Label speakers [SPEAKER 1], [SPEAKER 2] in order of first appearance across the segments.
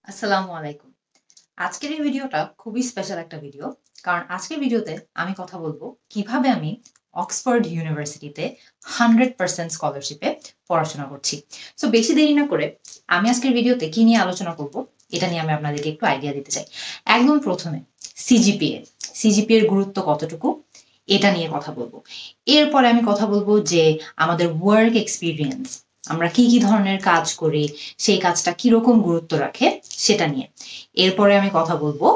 [SPEAKER 1] আসসালামু আলাইকুম। আজকের এই ভিডিওটা খুবই স্পেশাল একটা ভিডিও। কারণ আজকের ভিডিওতে আমি কথা বলবো কিভাবে আমি অক্সফোর্ড ইউনিভার্সিটিতে 100% স্কলারশিপে পড়াশোনা করছি। সো বেশি দেরি না করে আমি আজকের ভিডিওতে কি নিয়ে আলোচনা করব এটা নিয়ে আমি আপনাদেরকে একটু আইডিয়া দিতে চাই। একদম প্রথমে সিজিপিএ। সিজিপিএ এর গুরুত্ব কতটুকু এটা নিয়ে কথা বলবো। এরপরে আমি কথা বলবো যে আমাদের ওয়ার্ক এক্সপেরিয়েন্স, আমরা কি কি ধরনের কাজ করি, সেই কাজটা কিরকম গুরুত্ব রাখে সেটা নিয়ে। এরপরে আমি কথা বলবো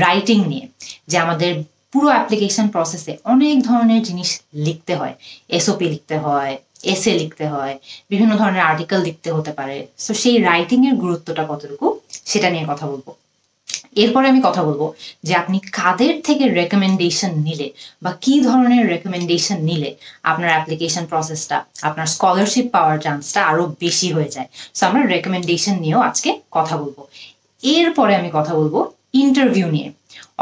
[SPEAKER 1] রাইটিং নিয়ে, যে আমাদের পুরো অ্যাপ্লিকেশন প্রসেসে অনেক ধরনের জিনিস লিখতে হয়। এসওপি লিখতে হয়, এসে লিখতে হয়, বিভিন্ন ধরনের আর্টিকেল লিখতে হতে পারে। সো সেই রাইটিং এর গুরুত্বটা কতটুকু সেটা নিয়ে কথা বলবো। এরপরে আমি কথা বলবো যে আপনি কাদের থেকে রেকমেন্ডেশন নিলে বা কি ধরনের রেকমেন্ডেশন নিলে আপনার অ্যাপ্লিকেশন প্রসেসটা, আপনার স্কলারশিপ পাওয়ার চান্সটা আরো বেশি হয়ে যায়। সো আমরা রেকমেন্ডেশন নিয়েও আজকে কথা বলবো। এরপরে আমি কথা বলবো ইন্টারভিউ নিয়ে,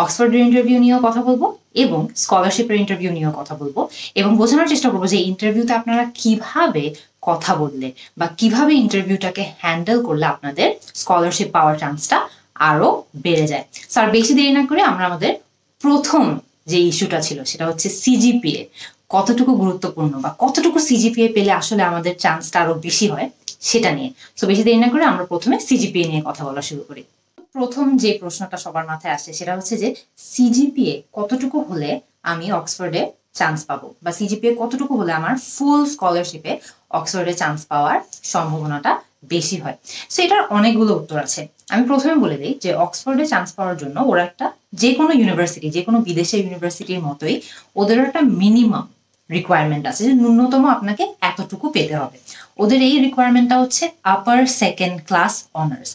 [SPEAKER 1] অক্সফোর্ডের ইন্টারভিউ নিয়েও কথা বলবো এবং স্কলারশিপের ইন্টারভিউ নিয়েও কথা বলবো, এবং বোঝানোর চেষ্টা করবো যে ইন্টারভিউতে আপনারা কিভাবে কথা বললে বা কিভাবে ইন্টারভিউটাকে হ্যান্ডেল করলে আপনাদের স্কলারশিপ পাওয়ার চান্সটা আরো বেড়ে যায়। স্যার বেশি দেরি না করে আমরা আমাদের প্রথম যে ইস্যুটা ছিল সেটা হচ্ছে সিজিপিএ কতটুকু গুরুত্বপূর্ণ বা কতটুকু সিজিপিএ পেলে আসলে আমাদের চান্সটা আরো বেশি হয় সেটা নিয়ে। তো বেশি দেরি না করে আমরা প্রথমে সিজিপিএ নিয়ে কথা বলা শুরু করি। প্রথম যে প্রশ্নটা সবার মাথায় আসে সেটা হচ্ছে যে সিজিপিএ কতটুকু হলে আমি অক্সফোর্ডে চান্স পাবো, বা সিজিপিএ কতটুকু হলে আমার ফুল স্কলারশিপে অক্সফোর্ডে চান্স পাওয়ার সম্ভাবনাটা বেশি হয়। সো এটার অনেকগুলো উত্তর আছে। আমি প্রথমে বলে দিই যে অক্সফোর্ডে চান্স পাওয়ার জন্য ওরা একটা, যে কোনো ইউনিভার্সিটি, যে কোনো বিদেশের ইউনিভার্সিটির মতোই ওদের একটা মিনিমাম রিকোয়ারমেন্ট আছে যে ন্যূনতম আপনাকে এতটুকু পেতে হবে। ওদের এই রিকোয়ারমেন্টটা হচ্ছে আপার সেকেন্ড ক্লাস অনার্স।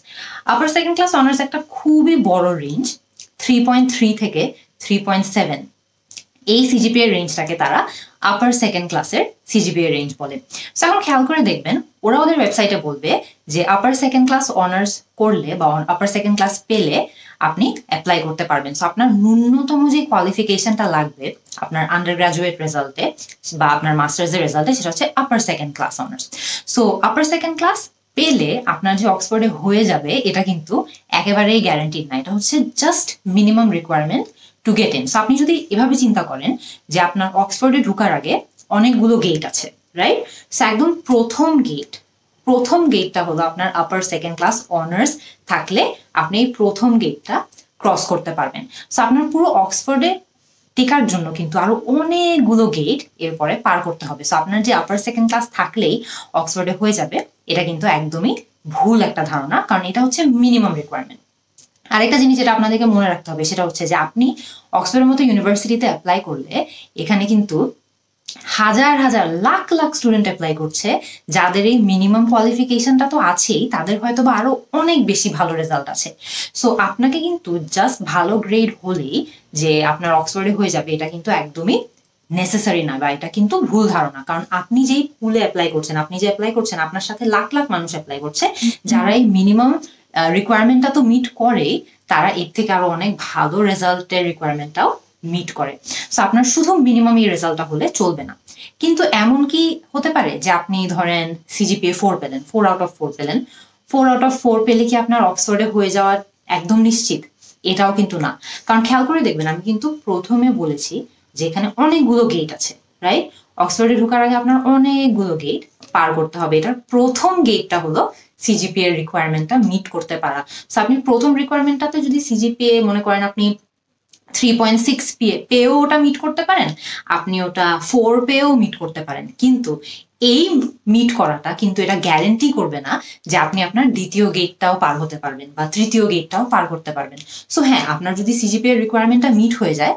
[SPEAKER 1] আপার সেকেন্ড ক্লাস অনার্স একটা খুবই বড় রেঞ্জ, 3.3 থেকে 3.7। এই সিজিপিএ রেঞ্জটাকে তারা আপার সেকেন্ড ক্লাসের সিজিপিএ রেঞ্জ বলে। সো এখন খেয়াল করে দেখবেন ওরা ওদের ওয়েবসাইটে বলবে যে আপার সেকেন্ড ক্লাস অনার্স করলে বা আপার সেকেন্ড ক্লাস পেলে আপনি অ্যাপ্লাই করতে পারবেন। সো আপনার ন্যূনতম যে কোয়ালিফিকেশনটা লাগবে আপনার আন্ডার গ্রাজুয়েট রেজাল্টে বা আপনার মাস্টার্স এর রেজাল্টে, সেটা হচ্ছে আপার সেকেন্ড ক্লাস অনার্স। সো আপার সেকেন্ড ক্লাস পেলে আপনার যে অক্সফোর্ডে হয়ে যাবে এটা কিন্তু একেবারেই গ্যারান্টিড না। এটা হচ্ছে just minimum requirement to get in. So আপনি যদি এভাবে চিন্তা করেন যে আপনার অক্সফোর্ডে ঢোকার আগে অনেকগুলো গেট আছে, রাইট? সো একদম প্রথম গেটটা হলো আপনার আপার সেকেন্ড ক্লাস অনার্স থাকলে আপনি এই প্রথম গেটটা ক্রস করতে পারবেন। সো আপনার পুরো অক্সফোর্ডে টিকার জন্য কিন্তু আরো অনেকগুলো গেট এরপরে পার করতে হবে। সো আপনার যে আপার সেকেন্ড ক্লাস থাকলেই অক্সফোর্ডে হয়ে যাবে এটা কিন্তু একদমই ভুল একটা ধারণা, কারণ এটা হচ্ছে মিনিমাম রিকোয়ারমেন্ট। আরেকটা জিনিস যেটা আপনাদেরকে মনে রাখতে হবে সেটা হচ্ছে যে আপনি অক্সফোর্ডের মতো ইউনিভার্সিটিতে অ্যাপ্লাই করলে এখানে কিন্তু হাজার হাজার লাখ লাখ স্টুডেন্ট অ্যাপ্লাই করছে যাদের এই মিনিমাম কোয়ালিফিকেশনটা তো আছেই, তাদের হয়তো বা আরো অনেক বেশি ভালো রেজাল্ট আছে। সো আপনাকে কিন্তু জাস্ট ভালো গ্রেড হলেই যে আপনার অক্সফোর্ডে হয়ে যাবে এটা কিন্তু একদমই নেসেসারি না, বা এটা কিন্তু ভুল ধারণা। কারণ আপনি যেই পুলে অ্যাপ্লাই করছেন, আপনি যে অ্যাপ্লাই করছেন আপনার সাথে লাখ লাখ মানুষ অ্যাপ্লাই করছে যারা এই মিনিমাম রিকোয়ারমেন্টটা তো মিট করেই, তারা এর থেকে আরো অনেক ভালো রেজাল্টের রিকোয়ারমেন্টটাও মিট করে। সো আপনার শুধু মিনিমাম এই রেজাল্টটা হলে চলবে না। কিন্তু এমন কি হতে পারে যে আপনি ধরেন সিজিপিএ 4 পেলেন, 4 আউট অফ 4 পেলেন, 4 আউট অফ 4 পেলে কি আপনার অক্সফোর্ডে হয়ে যাওয়ার একদম নিশ্চিত? এটাও কিন্তু না। কারণ খেয়াল করে দেখবেন আমি কিন্তু প্রথমে বলেছি যে এখানে অনেকগুলো গেট আছে, রাইট? অক্সফোর্ডে ঢোকার আগে আপনার অনেকগুলো গেট পার করতে হবে। এটার প্রথম গেটটা হলো সিজিপিএ এর রিকোয়ারমেন্টটা মিট করতে পারা। সো আপনি প্রথম রিকোয়ারমেন্টটাতে যদি সিজিপিএ মনে করেন আপনি 3.6 পেয়েও ওটা মিট করতে পারেন, আপনি ওটা 4 পেয়েও মিট করতে পারেন, কিন্তু এই মিট করাটা কিন্তু এটা গ্যারেন্টি করবে না যে আপনি আপনার দ্বিতীয় গেটটাও পার হতে পারবেন বা তৃতীয় গেটটাও পার করতে পারবেন। সো হ্যাঁ, আপনার যদি সিজিপিএ রিকোয়ারমেন্টটা মিট হয়ে যায়,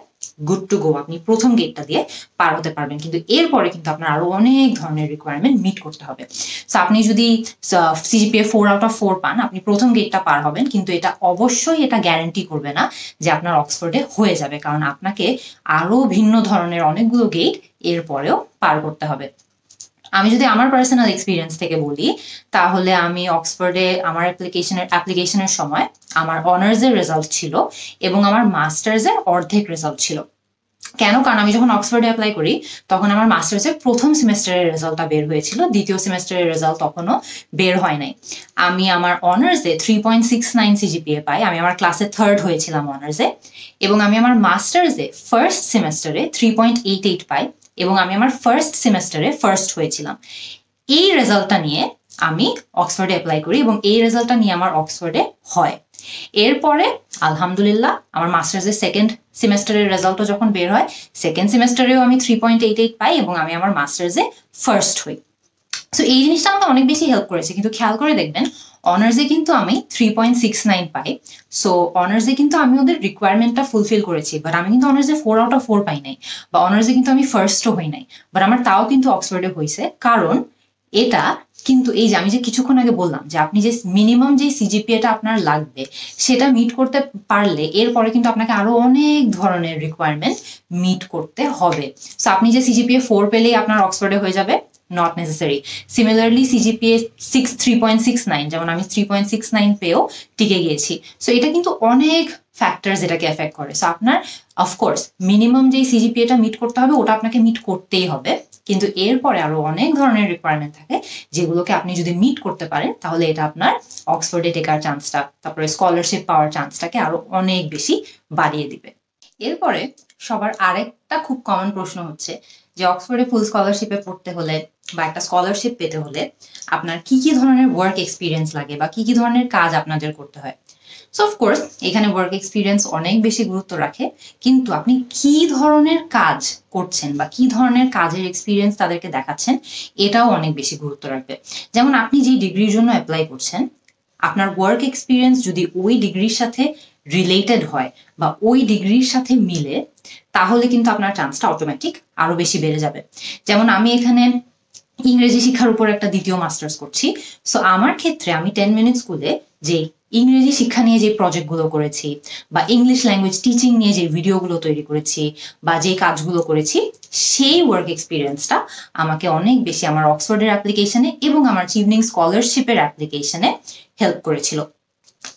[SPEAKER 1] গুড টু গো, আপনি প্রথম গেটটা দিয়ে পার হতে পারবেন, কিন্তু এরপরে কিন্তু আপনার আরো অনেক ধরনের রিকোয়ারমেন্ট মিট করতে হবে। সো আপনি যদি সিজিপিএ 4 আউট অফ 4 পান, আপনি প্রথম গেটটা পার হবেন, কিন্তু এটা অবশ্যই এটা গ্যারান্টি করবে না যে আপনার অক্সফোর্ডে হয়ে যাবে, কারণ আপনাকে আরো ভিন্ন ধরনের অনেকগুলো গেট এরপরেও পার করতে হবে। আমি যদি আমার পার্সোনাল এক্সপিরিয়েন্স থেকে বলি, তাহলে আমি অক্সফোর্ডে আমার অ্যাপ্লিকেশনের সময় আমার অনার্স এর রেজাল্ট ছিল এবং আমার মাস্টার্স এর অর্ধেক রেজাল্ট ছিল। কেন? কারণ আমি যখন অক্সফোর্ডে অ্যাপ্লাই করি তখন আমার মাস্টার্সের প্রথম সেমেস্টারের রেজাল্টটা বের হয়েছিল, দ্বিতীয় সেমেস্টারের রেজাল্ট তখনও বের হয় নাই। আমি আমার অনার্সে 3.69 সিজিপিএ পাই, আমি আমার ক্লাসে 3rd হয়েছিলাম অনার্সে, এবং আমি আমার মাস্টার্সে ফার্স্ট সেমেস্টারে 3.88 পাই, এবং আমি আমার ফার্স্ট সেমেস্টারে ফার্স্ট হয়েছিলাম। এই রেজাল্টটা নিয়ে আমি অক্সফোর্ডে অ্যাপ্লাই করি এবং এই রেজাল্টটা নিয়ে আমার অক্সফোর্ডে হয়। এরপরে আলহামদুলিল্লাহ আমার মাস্টার্সের সেকেন্ড সেমেস্টারের রেজাল্টও যখন বের হয়, সেকেন্ড সেমেস্টারেও আমি 3.88 পাই এবং আমি আমার মাস্টার্সে ফার্স্ট হই। সো এই জিনিসটা আমাকে অনেক বেশি হেল্প করেছে। কিন্তু খেয়াল করে দেখবেন অনার্সে কিন্তু আমি 3.69 পাই। সো অনার্সে কিন্তু আমি ওদের রিকোয়ারমেন্টটা ফুলফিল করেছি, বাট আমি কিন্তু অনার্সে 4/4 পাই নাই, বা অনার্সে কিন্তু আমি ফার্স্টও হই নাই, বাট আমার তাও কিন্তু অক্সফোর্ডে হয়েছে। কারণ এটা কিন্তু এই যে আমি যে কিছুক্ষণ আগে বললাম যে আপনি যে মিনিমাম যে সিজিপিএটা আপনার লাগবে সেটা মিট করতে পারলে এরপরে কিন্তু আপনাকে আরো অনেক ধরনের রিকোয়ারমেন্ট মিট করতে হবে। সো আপনি যে সিজিপিএ 4 পেলেই আপনার অক্সফোর্ডে হয়ে যাবে, নট নেসেসারি। সিমিলারলি সিজিপিএ 3.69, যেমন আমি 3.69 পেয়েও টিকে গিয়েছি। সো এটা কিন্তু অনেক ফ্যাক্টরস এটাকে এফেক্ট করে। সো আপনার অফকোর্স মিনিমাম যে সিজিপিএটা মিট করতে হবে ওটা আপনাকে মিট করতেই হবে, কিন্তু এরপরে আরো অনেক ধরনের রিকোয়ারমেন্ট থাকে যেগুলোকে আপনি যদি মিট করতে পারেন তাহলে এটা আপনার অক্সফোর্ডে টেকার চান্সটা, তারপরে স্কলারশিপ পাওয়ার চান্সটাকে আরো অনেক বেশি বাড়িয়ে দিবে। এরপরে সবার আরেকটা খুব কমন প্রশ্ন হচ্ছে যে অক্সফোর্ডে ফুল স্কলারশিপে পড়তে হলে বা একটা স্কলারশিপ পেতে হলে আপনার কি কি ধরনের ওয়ার্ক এক্সপিরিয়েন্স লাগে বা কি কি ধরনের কাজ আপনাদের করতে হয়। সো অফকোর্স এখানে ওয়ার্ক এক্সপিরিয়েন্স অনেক বেশি গুরুত্ব রাখে, কিন্তু আপনি কি ধরনের কাজ করছেন বা কি ধরনের কাজের এক্সপিরিয়েন্স তাদেরকে দেখাচ্ছেন এটাও অনেক বেশি গুরুত্ব রাখবে। যেমন আপনি যে ডিগ্রির জন্য অ্যাপ্লাই করছেন, আপনার ওয়ার্ক এক্সপিরিয়েন্স যদি ওই ডিগ্রির সাথে রিলেটেড হয় বা ওই ডিগ্রির সাথে মিলে, তাহলে কিন্তু আপনার চান্সটা অটোমেটিক আরো বেশি বেড়ে যাবে। যেমন আমি এখানে ইংরেজি শিক্ষার উপর একটা দ্বিতীয় মাস্টার্স করছি। সো আমার ক্ষেত্রে আমি 10 মিনিট স্কুলে যে ইংরেজি শিক্ষা নিয়ে যে প্রজেক্টগুলো করেছি বা ইংলিশ ল্যাঙ্গুয়েজ টিচিং নিয়ে যে ভিডিওগুলো তৈরি করেছি বা যে কাজগুলো করেছি, সেই ওয়ার্ক এক্সপিরিয়েন্সটা আমাকে অনেক বেশি আমার অক্সফোর্ডের অ্যাপ্লিকেশনে এবং আমার চিভনিং স্কলারশিপের অ্যাপ্লিকেশনে হেল্প করেছিল।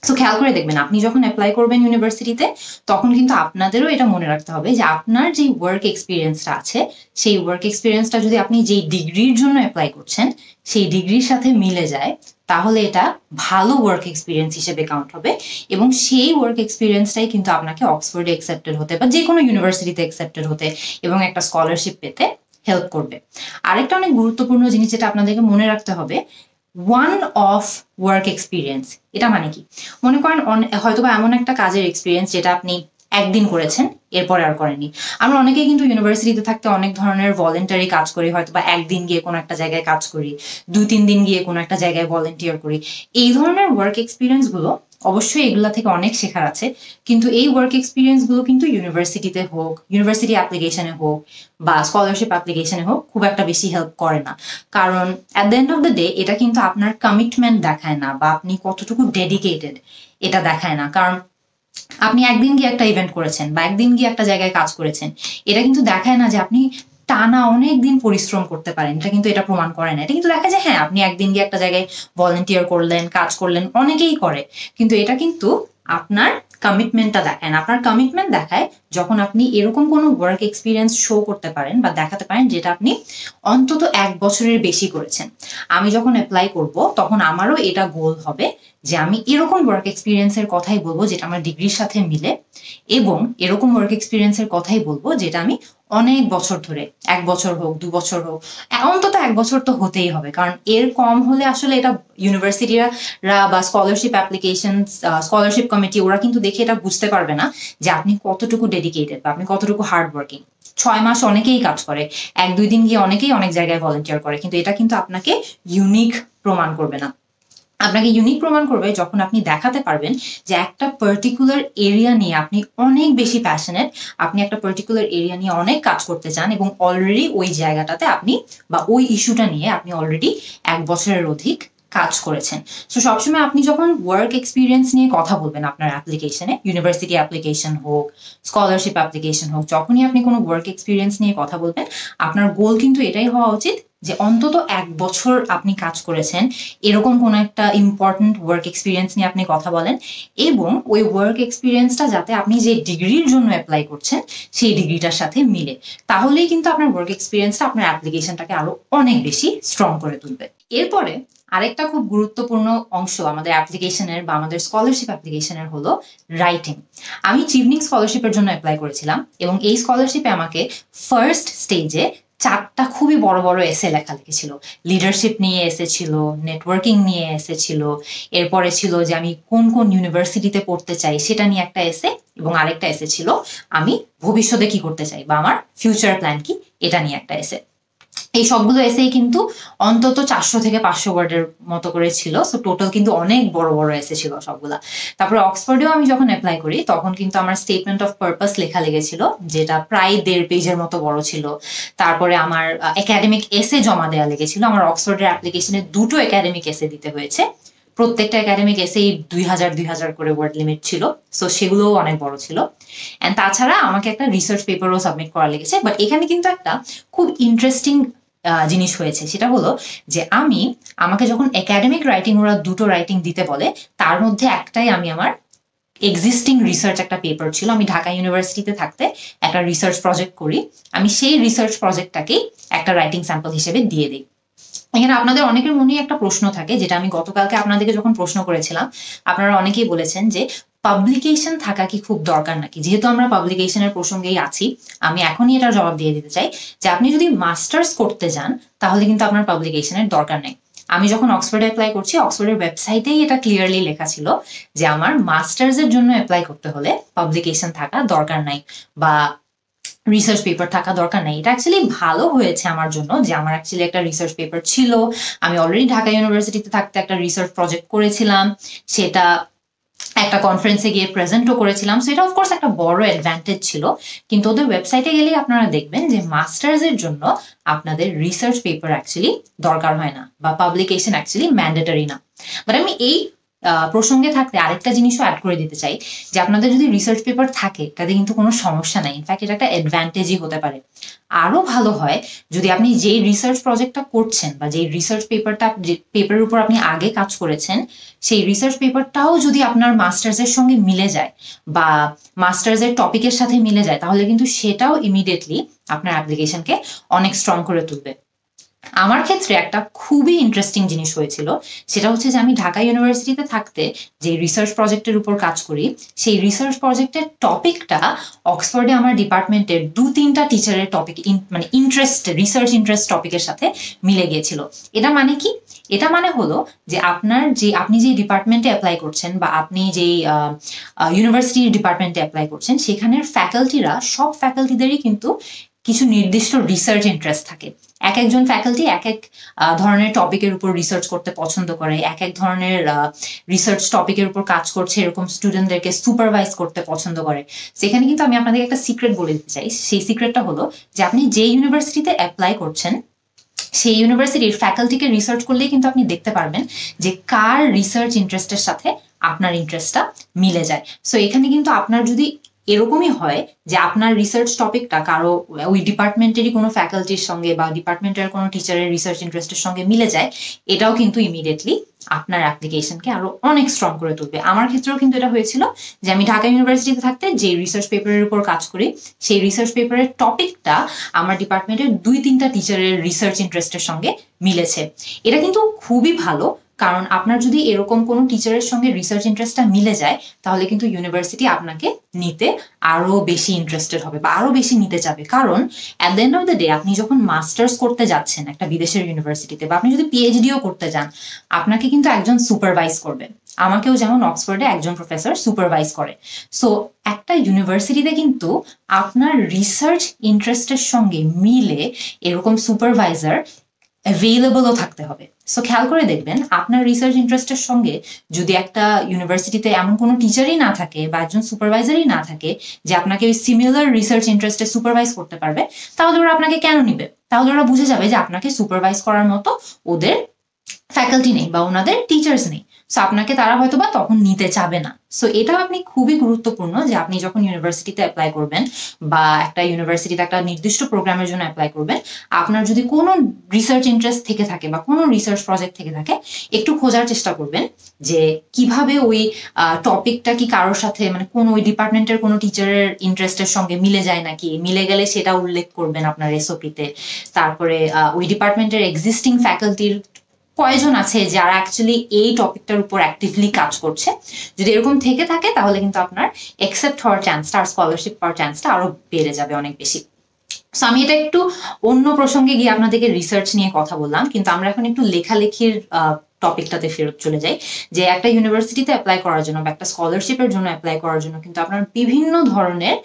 [SPEAKER 1] সো খেয়াল করে দেখবেন আপনি যখন অ্যাপ্লাই করবেন ইউনিভার্সিটিতে তখন কিন্তু আপনাদেরও এটা মনে রাখতে হবে যে আপনার যে ওয়ার্ক এক্সপিরিয়েন্সটা আছে সেই ওয়ার্ক এক্সপিরিয়েন্সটা যদি আপনি যেই ডিগ্রির জন্য অ্যাপ্লাই করছেন সেই ডিগ্রির সাথে মিলে যায়, তাহলে এটা ভালো ওয়ার্ক এক্সপিরিয়েন্স হিসেবে কাউন্ট হবে এবং সেই ওয়ার্ক এক্সপিরিয়েন্সটাই কিন্তু আপনাকে অক্সফোর্ডে অ্যাকসেপ্টেড হতে বা যে কোনো ইউনিভার্সিটিতে অ্যাকসেপ্টেড হতে এবং একটা স্কলারশিপ পেতে হেল্প করবে। আরেকটা অনেক গুরুত্বপূর্ণ জিনিস যেটা আপনাদেরকে মনে রাখতে হবে, ওয়ান অফ ওয়ার্ক এক্সপিরিয়েন্স। এটা মানে কি? মনে করেন হয়তোবা এমন একটা কাজের এক্সপিরিয়েন্স যেটা আপনি একদিন করেছেন, এরপরে আর করেননি। আমরা অনেকেই কিন্তু ইউনিভার্সিটিতে থাকতে অনেক ধরনের ভলেন্টারি কাজ করি, হয়তোবা একদিন গিয়ে কোনো একটা জায়গায় কাজ করি, 2-3 দিন গিয়ে কোনো একটা জায়গায় ভলেন্টিয়ার করি। এই ধরনের ওয়ার্ক এক্সপিরিয়েন্স গুলো অবশ্যই এগুলা থেকে অনেক শেখার আছে, কিন্তু এই ওয়ার্ক এক্সপিরিয়েন্স গুলো কিন্তু ইউনিভার্সিটিতে হোক, ইউনিভার্সিটি অ্যাপ্লিকেশনে হোক বা স্কলারশিপ অ্যাপ্লিকেশনে হোক খুব একটা বেশি হেল্প করে না। কারণ at the end of the day এটা কিন্তু আপনার কমিটমেন্ট দেখায় না বা আপনি কতটুকু ডেডিকেটেড এটা দেখায় না। কারণ আপনি একদিন গিয়ে একটা ইভেন্ট করেছেন বা একদিন গিয়ে একটা জায়গায় কাজ করেছেন, এটা কিন্তু দেখায় না যে আপনি টানা অনেক দিন পরিশ্রম করতে পারেন, এটা কিন্তু এটা প্রমাণ করে না। এটা কিন্তু দেখা যায় হ্যাঁ আপনি একদিন গিয়ে একটা জায়গায় ভলেন্টিয়ার করলেন, কাজ করলেন, অনেকেই করে, কিন্তু এটা কিন্তু আপনার কমিটমেন্টটা দেখায় না। আপনার কমিটমেন্ট দেখায় যখন আপনি এরকম কোনো ওয়ার্ক এক্সপিরিয়েন্স শো করতে পারেন বা দেখাতে পারেন যেটা আপনি অন্তত 1 বছরের বেশি করেছেন। আমি যখন অ্যাপ্লাই করব তখন আমারও এটা গোল হবে যে আমি এরকম ওয়ার্ক এক্সপিরিয়েন্সের কথাই বলবো যেটা আমার ডিগ্রির সাথে মিলে, এবং এরকম ওয়ার্ক এক্সপিরিয়েন্সের কথাই বলবো যেটা আমি অনেক বছর ধরে, 1 বছর হোক 2 বছর হোক, অন্তত 1 বছর তো হতেই হবে। কারণ এর কম হলে আসলে এটা ইউনিভার্সিটিরা বা স্কলারশিপ অ্যাপ্লিকেশন, স্কলারশিপ কমিটি ওরা কিন্তু দেখে এটা বুঝতে পারবে না যে আপনি কতটুকু ডেডিকেটেড বা আপনি কতটুকু হার্ড ওয়ার্কিং। 6 মাস অনেকেই কাজ করে, 1-2 দিন গিয়ে অনেকেই অনেক জায়গায় ভলেন্টিয়ার করে, কিন্তু এটা কিন্তু আপনাকে ইউনিক প্রমাণ করবে না। আপনাকে ইউনিক প্রমাণ করবে যখন আপনি দেখাতে পারবেন যে একটা পার্টিকুলার এরিয়া নিয়ে আপনি অনেক বেশি প্যাশনেট, আপনি একটা পার্টিকুলার এরিয়া নিয়ে অনেক কাজ করতে চান এবং অলরেডি ওই জায়গাটাতে আপনি বা ওই ইস্যুটা নিয়ে আপনি অলরেডি 1 বছরের অধিক কাজ করেছেন। সো সবসময় আপনি যখন ওয়ার্ক এক্সপিরিয়েন্স নিয়ে কথা বলবেন আপনার অ্যাপ্লিকেশনে, ইউনিভার্সিটি অ্যাপ্লিকেশন হোক, স্কলারশিপ অ্যাপ্লিকেশন হোক, যখনই আপনি কোনো ওয়ার্ক এক্সপিরিয়েন্স নিয়ে কথা বলবেন আপনার গোল কিন্তু এটাই হওয়া উচিত যে অন্তত 1 বছর আপনি কাজ করেছেন, এরকম কোনো একটা ইম্পর্টেন্ট ওয়ার্ক এক্সপিরিয়েন্স নিয়ে আপনি কথা বলেন, এবং ওই ওয়ার্ক এক্সপিরিয়েন্সটা যাতে আপনি যে ডিগ্রির জন্য অ্যাপ্লাই করছেন সেই ডিগ্রিটার সাথে মিলে, তাহলেই কিন্তু আপনার ওয়ার্ক এক্সপিরিয়েন্সটা আপনার অ্যাপ্লিকেশনটাকে আরো অনেক বেশি স্ট্রং করে তুলবে। এরপরে আরেকটা খুব গুরুত্বপূর্ণ অংশ আমাদের অ্যাপ্লিকেশনের বা আমাদের স্কলারশিপ অ্যাপ্লিকেশনের হলো রাইটিং। আমি চিভনিং স্কলারশিপের জন্য অ্যাপ্লাই করেছিলাম, এবং এই স্কলারশিপে আমাকে ফার্স্ট স্টেজে 4টা খুবই বড় বড় এসে লেখা লিখেছিল। লিডারশিপ নিয়ে এসে ছিল, নেটওয়ার্কিং নিয়ে এসে ছিল, এরপরে ছিল যে আমি কোন কোন ইউনিভার্সিটিতে পড়তে চাই সেটা নিয়ে একটা এসে, এবং আরেকটা এসে ছিল আমি ভবিষ্যতে কি করতে চাই বা আমার ফিউচার প্ল্যান কি, এটা নিয়ে একটা এসে। এই সবগুলো এসেই কিন্তু অন্তত 400 থেকে 500 ওয়ার্ডের মতো করে ছিল। সো টোটাল কিন্তু অনেক বড় বড় এসে ছিল সবগুলা। তারপরে অক্সফোর্ডেও আমি যখন অ্যাপ্লাই করি তখন কিন্তু আমার স্টেটমেন্ট অফ পারপাস লেখা লেগেছিল, যেটা প্রায় 1.5 পেজের মতো বড় ছিল। তারপরে আমার একাডেমিক এসে জমা দেওয়া লেগেছিল। আমার অক্সফোর্ডের অ্যাপ্লিকেশনে 2টো একাডেমিক এসে দিতে হয়েছে। প্রত্যেকটা একাডেমিক এসেই 2000 করে ওয়ার্ড লিমিট ছিল। সো সেগুলোও অনেক বড় ছিল। এন্ড তাছাড়া আমাকে একটা রিসার্চ পেপারও সাবমিট করা লেগেছে। বাট এখানে কিন্তু একটা খুব ইন্টারেস্টিং জিনিস হয়েছে, সেটা হলো যে আমাকে যখন একাডেমিক রাইটিং ওরা 2টো রাইটিং দিতে বলে, তার মধ্যে একটাই আমি আমার এক্সিস্টিং রিসার্চ একটা পেপার ছিল। আমি ঢাকা ইউনিভার্সিটিতে থাকতে একটা রিসার্চ প্রজেক্ট করি, আমি সেই রিসার্চ প্রজেক্টটাকেই একটা রাইটিং স্যাম্পল হিসেবে দিয়ে দিই। এখানে আপনাদের অনেকের মনেই একটা প্রশ্ন থাকে, যেটা আমি গতকালকে আপনাদেরকে যখন প্রশ্ন করেছিলাম, আপনারা অনেকেই বলেছেন যে পাবলিকেশন থাকা কি খুব দরকার নাকি। যেহেতু আমরা পাবলিকেশনের প্রসঙ্গেই আছি, আমি এখনই এটার জবাব দিয়ে দিতে চাই যে আপনি যদি মাস্টার্স করতে যান তাহলে কিন্তু আপনার পাবলিকেশনের দরকার নেই। আমি যখন অক্সফোর্ডে অ্যাপ্লাই করছি, অক্সফোর্ডের ওয়েবসাইটেই এটা ক্লিয়ারলি লেখা ছিল যে আমার মাস্টার্সের জন্য অ্যাপ্লাই করতে হলে পাবলিকেশন থাকা দরকার নাই বা রিসার্চ পেপার থাকা দরকার নেই। এটা অ্যাকচুয়ালি ভালো হয়েছে আমার জন্য যে আমার অ্যাকচুয়ালি একটা রিসার্চ পেপার ছিল। আমি অলরেডি ঢাকা ইউনিভার্সিটিতে থাকতে একটা রিসার্চ প্রজেক্ট করেছিলাম, সেটা একটা কনফারেন্সে গিয়ে প্রেজেন্টও করেছিলাম। সো এটা অফকোর্স একটা বড় অ্যাডভান্টেজ ছিল। কিন্তু ওদের ওয়েবসাইটে গেলেই আপনারা দেখবেন যে মাস্টার্সের জন্য আপনাদের রিসার্চ পেপার অ্যাকচুয়ালি দরকার হয় না, বা পাবলিকেশন অ্যাকচুয়ালি ম্যান্ডেটরি না। বাট আমি এই প্রসঙ্গে থাকতে আরেকটা জিনিসও অ্যাড করে দিতে চাই যে আপনাদের যদি রিসার্চ পেপার থাকে তাতে কিন্তু কোনো সমস্যা নাই। ইনফ্যাক্ট এটা একটা অ্যাডভান্টেজই হতে পারে। আরো ভালো হয় যদি আপনি যেই রিসার্চ প্রজেক্টটা করছেন বা যেই রিসার্চ পেপারের উপর আপনি আগে কাজ করেছেন, সেই রিসার্চ পেপারটাও যদি আপনার মাস্টার্সের সঙ্গে মিলে যায় বা মাস্টার্সের টপিকের সাথে মিলে যায়, তাহলে কিন্তু সেটাও ইমিডিয়েটলি আপনার অ্যাপ্লিকেশনকে অনেক স্ট্রং করে তুলবে। আমার ক্ষেত্রে একটা খুবই ইন্টারেস্টিং জিনিস হয়েছিল, সেটা হচ্ছে যে আমি ঢাকা ইউনিভার্সিটিতে থাকতে যে রিসার্চ প্রজেক্টের উপর কাজ করি, সেই রিসার্চ প্রজেক্টের টপিকটা অক্সফোর্ডে আমার ডিপার্টমেন্টের 2-3টা টিচারের টপিক, মানে রিসার্চ ইন্টারেস্ট টপিকের সাথে মিলে গিয়েছিল। এটা মানে কি? এটা মানে হলো যে আপনি যে ডিপার্টমেন্টে অ্যাপ্লাই করছেন বা আপনি যেই ইউনিভার্সিটি ডিপার্টমেন্টে অ্যাপ্লাই করছেন, সেখানের ফ্যাকাল্টিরা, সব ফ্যাকাল্টিদেরই কিন্তু কিছু নির্দিষ্ট রিসার্চ ইন্টারেস্ট থাকে। এক একজন ফ্যাকাল্টি এক এক ধরনের টপিকের উপর রিসার্চ করতে পছন্দ করে, এক এক ধরনের রিসার্চ টপিকের উপর কাজ করছে এরকম স্টুডেন্টদেরকে সুপারভাইজ করতে পছন্দ করে। সেখানে কিন্তু আমি আপনাদেরকে একটা সিক্রেট বলে দিতে চাই। সেই সিক্রেটটা হলো যে আপনি যে ইউনিভার্সিটিতে অ্যাপ্লাই করছেন, সেই ইউনিভার্সিটির ফ্যাকাল্টিকে রিসার্চ করলেই কিন্তু আপনি দেখতে পারবেন যে কার রিসার্চ ইন্টারেস্টের সাথে আপনার ইন্টারেস্টটা মিলে যায়। সো এখানে কিন্তু আপনার যদি এরকমই হয় যে আপনার রিসার্চ টপিকটা কারো ওই ডিপার্টমেন্টেরই কোনো ফ্যাকাল্টির সঙ্গে বা ডিপার্টমেন্টের কোনো টিচারের রিসার্চ ইন্টারেস্টের সঙ্গে মিলে যায়, এটাও কিন্তু ইমিডিয়েটলি আপনার অ্যাপ্লিকেশনকে আরো অনেক স্ট্রং করে তুলবে। আমার ক্ষেত্রেও কিন্তু এটা হয়েছিল যে আমি ঢাকা ইউনিভার্সিটিতে থাকতে যে রিসার্চ পেপারের উপর কাজ করি, সেই রিসার্চ পেপারের টপিকটা আমার ডিপার্টমেন্টের 2-3টা টিচারের রিসার্চ ইন্টারেস্টের সঙ্গে মিলেছে। এটা কিন্তু খুবই ভালো, কারণ আপনার যদি এরকম কোনো টিচারের সঙ্গে রিসার্চ ইন্টারেস্টটা মিলে যায়, তাহলে কিন্তু ইউনিভার্সিটি আপনাকে নিতে আরো বেশি ইন্টারেস্টেড হবে বা আরো বেশি নিতে চাবে। কারণ at the end of the day আপনি যখন মাস্টার্স করতে যাচ্ছেন একটা বিদেশের ইউনিভার্সিটিতে, বা আপনি যদি পিএইচডিও করতে যান, আপনাকে কিন্তু একজন সুপারভাইজ করবে। আমাকেও যেমন অক্সফোর্ডে একজন প্রফেসর সুপারভাইজ করে। সো একটা ইউনিভার্সিটিতে কিন্তু আপনার রিসার্চ ইন্টারেস্টের সঙ্গে মিলে এরকম সুপারভাইজার অ্যাভেলেবলও থাকতে হবে। সো খেয়াল করে দেখবেন, আপনার রিসার্চ ইন্টারেস্টের সঙ্গে যদি একটা ইউনিভার্সিটিতে এমন কোনো টিচারই না থাকে বা একজন সুপারভাইজারই না থাকে যে আপনাকে ওই সিমিলার রিসার্চ ইন্টারেস্টে সুপারভাইজ করতে পারবে, তাহলে ওরা আপনাকে কেন নিবে? তাহলে ওরা বুঝে যাবে যে আপনাকে সুপারভাইজ করার মতো ওদের ফ্যাকাল্টি নেই বা ওনাদের টিচার্স নেই। সো আপনাকে তারা হয়তো বা তখন নিতে চাবে না। সো এটা আপনি খুবই গুরুত্বপূর্ণ যে আপনি যখন ইউনিভার্সিটিতে অ্যাপ্লাই করবেন বা একটা ইউনিভার্সিটিতে একটা নির্দিষ্ট প্রোগ্রামের জন্য অ্যাপ্লাই করবেন, আপনার যদি কোনো রিসার্চ ইন্টারেস্ট থেকে থাকে বা কোনো রিসার্চ প্রজেক্ট থেকে থাকে, একটু খোঁজার চেষ্টা করবেন যে কিভাবে ওই টপিকটা কি কারোর সাথে মানে কোন ওই ডিপার্টমেন্টের কোনো টিচারের ইন্টারেস্টের সঙ্গে মিলে যায় নাকি, মিলে গেলে সেটা উল্লেখ করবেন আপনার এসওপিতে। তারপরে ওই ডিপার্টমেন্টের এক্সিস্টিং ফ্যাকাল্টির কয়জন আছে যারা অ্যাকচুয়ালি এই টপিকটার উপর অ্যাক্টিভলি কাজ করছে, যদি এরকম থেকে থাকে তাহলে কিন্তু আপনার অ্যাকসেপ্ট হওয়ার চান্সটা আর স্কলারশিপ পাওয়ার চান্সটা আরো বেড়ে যাবে অনেক বেশি। সো আমি এটা একটু অন্য প্রসঙ্গে গিয়ে আপনাদেরকে রিসার্চ নিয়ে কথা বললাম, কিন্তু আমরা এখন একটু লেখালেখির টপিকটাতে ফেরত চলে যাই। যে একটা ইউনিভার্সিটিতে অ্যাপ্লাই করার জন্য বা একটা স্কলারশিপের জন্য অ্যাপ্লাই করার জন্য কিন্তু আপনার বিভিন্ন ধরনের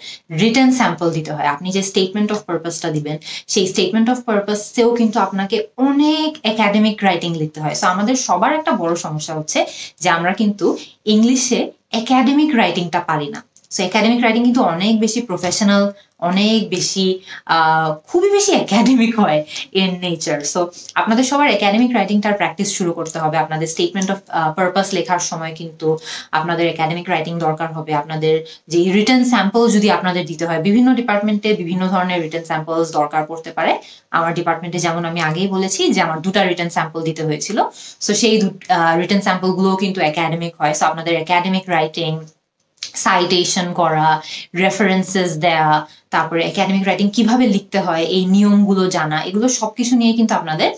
[SPEAKER 1] রিটেন স্যাম্পল দিতে হয়। আপনি যে স্টেটমেন্ট অফ পারপাসটা দিবেন, সেই স্টেটমেন্ট অফ পারপাসেও কিন্তু আপনাকে অনেক একাডেমিক রাইটিং লিখতে হয়। সো আমাদের সবার একটা বড় সমস্যা হচ্ছে যে আমরা কিন্তু ইংলিশে একাডেমিক রাইটিংটা পারি না। সো একাডেমিক রাইটিং কিন্তু অনেক বেশি প্রফেশনাল, অনেক বেশি খুবই বেশি একাডেমিক হয় ইন নেচার। সো আপনাদের সবার একাডেমিক রাইটিংটার প্র্যাকটিস শুরু করতে হবে। আপনাদের স্টেটমেন্ট অফ পারপাস লেখার সময় কিন্তু আপনাদের একাডেমিক রাইটিং দরকার হবে। আপনাদের যে রিটেন স্যাম্পল যদি আপনাদের দিতে হয়, বিভিন্ন ডিপার্টমেন্টে বিভিন্ন ধরনের রিটেন স্যাম্পলস দরকার পড়তে পারে। আমার ডিপার্টমেন্টে যেমন আমি আগেই বলেছি যে আমার 2টা রিটেন স্যাম্পল দিতে হয়েছিল। সো সেই রিটেন স্যাম্পল গুলোও কিন্তু একাডেমিক হয়। সো আপনাদের একাডেমিক রাইটিং, সাইটেশন করা, রেফারেন্সেস দেয়া, তারপরে একাডেমিক রাইটিং কিভাবে লিখতে হয় এই নিয়মগুলো জানা, এগুলো সবকিছু নিয়ে কিন্তু আপনাদের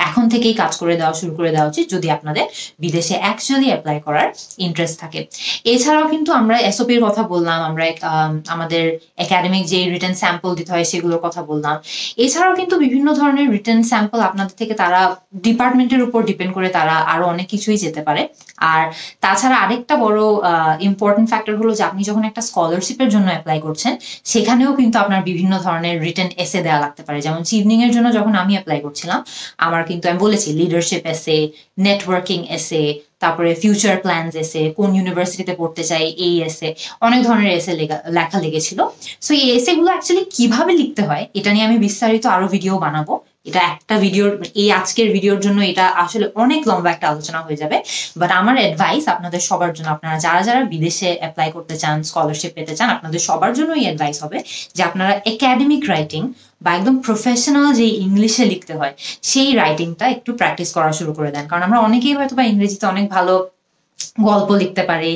[SPEAKER 1] এখন থেকেই কাজ করে দেওয়া শুরু করে দেওয়া উচিত যদি আপনাদের বিদেশে অ্যাকচুয়ালি অ্যাপ্লাই করার ইন্টারেস্ট থাকে। এছাড়াও কিন্তু আমরা এসওপির কথা বললাম, আমরা আমাদের একাডেমিক যে রিটেন স্যাম্পল দিতে হয় সেগুলোর কথা বললাম। এছাড়াও কিন্তু বিভিন্ন ধরনের রিটেন স্যাম্পল আপনাদের থেকে তারা ডিপার্টমেন্টের উপর ডিপেন্ড করে তারা আরো অনেক কিছুই যেতে পারে। আর তাছাড়া আরেকটা বড় ইম্পর্টেন্ট ফ্যাক্টর হলো যে আপনি যখন একটা স্কলারশিপের জন্য অ্যাপ্লাই করছেন, সেখানেও কিন্তু আপনার বিভিন্ন ধরনের রিটেন এসে দেওয়া লাগতে পারে। যেমন চিভনিং এর জন্য যখন আমি অ্যাপ্লাই করছিলাম, আমার কিন্তু আমি বলেছি লিডারশিপ এসে, নেটওয়ার্কিং এসে, তারপরে ফিউচার প্ল্যানস এসে, কোন ইউনিভার্সিটিতে পড়তে চাই এই এসে, অনেক ধরনের এসে লেখা লেগেছিল। সো এই এসে গুলো অ্যাকচুয়ালি কিভাবে লিখতে হয় এটা নিয়ে আমি বিস্তারিত আরো ভিডিও বানাবো। এটা একটা ভিডিওর, এই আজকের ভিডিওর জন্য এটা আসলে অনেক লম্বা একটা আলোচনা হয়ে যাবে। বাট আমার অ্যাডভাইস আপনাদের সবার জন্য, আপনারা যারা যারা বিদেশে অ্যাপ্লাই করতে চান, স্কলারশিপ পেতে চান, আপনাদের সবার জন্য এই অ্যাডভাইস হবে যে আপনারা একাডেমিক রাইটিং বা একদম প্রফেশনাল যে ইংলিশে লিখতে হয় সেই রাইটিংটা একটু প্র্যাকটিস করা শুরু করে দেন। কারণ আমরা অনেকেই হয়তো বা ইংরেজিতে অনেক ভালো গল্প লিখতে পারি,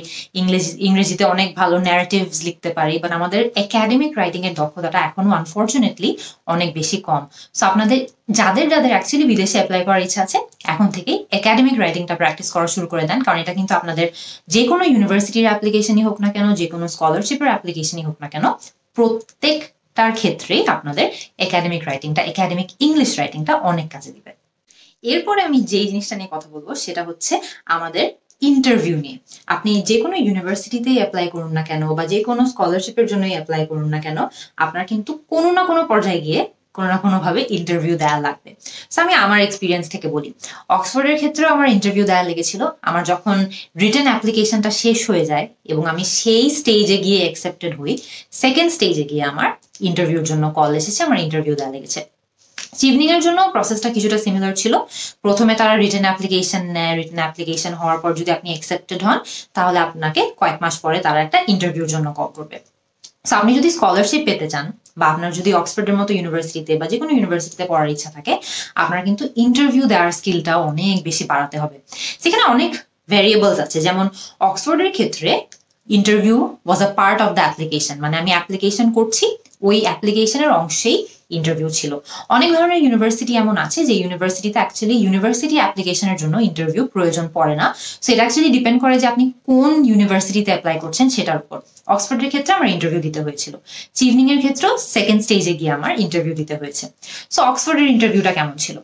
[SPEAKER 1] ইংরেজিতে অনেক ভালো ন্যারেটিভস লিখতে পারি, বাট আমাদের একাডেমিক রাইটিং এর দক্ষতাটা এখনো আনফরচুনেটলি অনেক বেশি কম। সো আপনাদের যাদের যাদের অ্যাকচুয়ালি বিদেশে অ্যাপ্লাই করার ইচ্ছা আছে, এখন থেকে একাডেমিক রাইটিংটা প্র্যাকটিস করা শুরু করে দেন। কারণ এটা কিন্তু আপনাদের যে কোনো ইউনিভার্সিটির অ্যাপ্লিকেশনই হোক না কেন, যে কোনো স্কলারশিপের অ্যাপ্লিকেশনই হোক না কেন, প্রত্যেকটার ক্ষেত্রেই আপনাদের একাডেমিক রাইটিংটা, একাডেমিক ইংলিশ রাইটিংটা অনেক কাজে দিবে। এরপরে আমি যেই জিনিসটা নিয়ে কথা বলবো সেটা হচ্ছে আমাদের ইন্টারভিউ নিয়ে। আপনি যে কোনো ইউনিভার্সিটিতেই অ্যাপ্লাই করুন না কেন বা যে কোনো স্কলারশিপের জন্যই অ্যাপ্লাই করুন না কেন, আপনার কিন্তু কোনো না কোনো পর্যায়ে গিয়ে কোনো না কোনো ভাবে ইন্টারভিউ দেওয়া লাগবে। সো আমি আমার এক্সপিরিয়েন্স থেকে বলি, অক্সফোর্ডের ক্ষেত্রেও আমার ইন্টারভিউ দেওয়া লেগেছিল। আমার যখন রিটেন অ্যাপ্লিকেশনটা শেষ হয়ে যায় এবং আমি সেই স্টেজে গিয়ে অ্যাকসেপ্টেড হই, সেকেন্ড স্টেজে গিয়ে আমার ইন্টারভিউর জন্য কল এসেছে, আমার ইন্টারভিউ দেওয়া লেগেছে। চিভনিং এর জন্য প্রসেসটা কিছুটা সিমিলার ছিল। প্রথমে তারা রিটেন অ্যাপ্লিকেশন নেয়, রিটেন অ্যাপ্লিকেশন হওয়ার পর যদি আপনি অ্যাকসেপ্টেড হন তাহলে আপনাকে কয়েক মাস পরে তারা একটা ইন্টারভিউর জন্য কল করবে। সো আপনি যদি স্কলারশিপ পেতে চান বা আপনার যদি অক্সফোর্ডের মতো ইউনিভার্সিটিতে বা যে কোনো ইউনিভার্সিটিতে পড়ার ইচ্ছা থাকে, আপনার কিন্তু ইন্টারভিউ দেওয়ার স্কিলটা অনেক বেশি বাড়াতে হবে। সেখানে অনেক ভ্যারিয়েবলস আছে, যেমন অক্সফোর্ডের ক্ষেত্রে interview was a part of the application, মানে আমি অ্যাপ্লিকেশন করছি, ওই অ্যাপ্লিকেশনের অংশেই ইন্টারভিউ ছিল। অনেক ধরনের ইউনিভার্সিটি এমন আছে যে ইউনিভার্সিটিতে অ্যাকচুয়ালি ইউনিভার্সিটি অ্যাপ্লিকেশনের জন্য ইন্টারভিউ প্রয়োজন পড়ে না। সো এটা অ্যাকচুয়ালি ডিপেন্ড করে যে আপনি কোন ইউনিভার্সিটিতে অ্যাপ্লাই করছেন সেটার উপর। অক্সফোর্ডের ক্ষেত্রে আমার ইন্টারভিউ দিতে হয়েছিল, চিভনিং এর ক্ষেত্রেও সেকেন্ড স্টেজে গিয়ে আমার ইন্টারভিউ দিতে হয়েছে। সো অক্সফোর্ডের ইন্টারভিউটা কেমন ছিল?